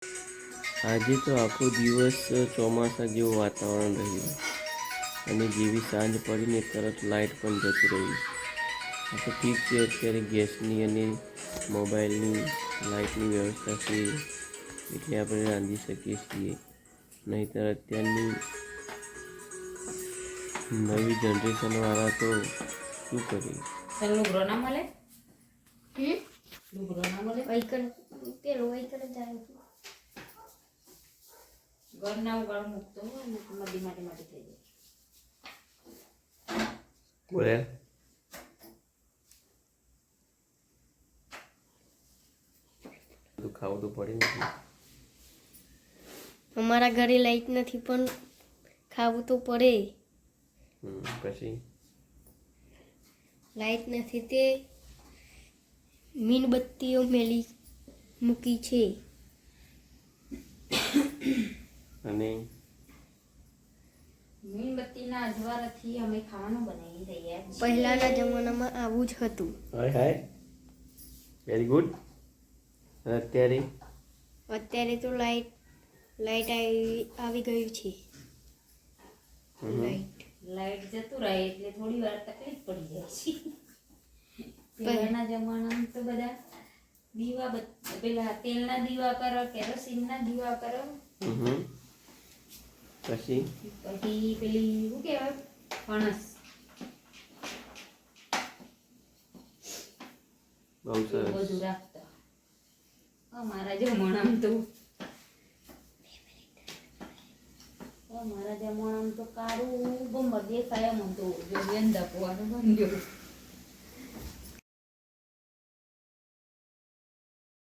આજે તો આખો દિવસ ચોમાસા જેવું વાતાવરણ રહ્યું અને જેવી સાંજ પડીને તરત લાઇટ પણ જતી રહી. આ તો ઠીક છે, અત્યારે ગેસની અને મોબાઈલની લાઇટની વ્યવસ્થા છે એટલે આપણે રાંધી શકીએ છીએ. નહીંતર અત્યારની નવી જનરેશનવાળા તો શું કરે? લુગરો ના મળે, લુગરો ના મળે, પેલું વહીકર જાય ઘરના ઉગાડ મૂકતો હોય ને મડી માટી થઈ જાય. બોલે બધું ખાવું તો પડે ને. અમારા ઘરે લાઈટ નથી પણ ખાવું તો પડે. પછી લાઈટ નથી તે મીણબત્તીઓ મેલી મૂકી છે અને મીણબત્તીના અજવાળાથી અમે ખાવાનું બનાવી રહ્યા છીએ. પહેલાના જમાનામાં આવું જ હતું. હાય હાય, વેરી ગુડ. અત્યારે અત્યારે તો લાઈટ આવી ગયું છે. લાઈટ જતું રહે એટલે થોડી વાર તકલીફ પડી જાય છે. પહેલાના જમાનામાં તો બધા દીવા પેલા તેલના દીવા કરો, કેરોસીનના દીવા કરો. પછી પેલી શું કહેવાય, ફણસ. બહુ સરસ બધું રાખતા અમારા જમાનામાં તો. મારા જમાનામાં તો કાળું ગમર દેખાય એમ તો અંધા પોવાનું બન્યું.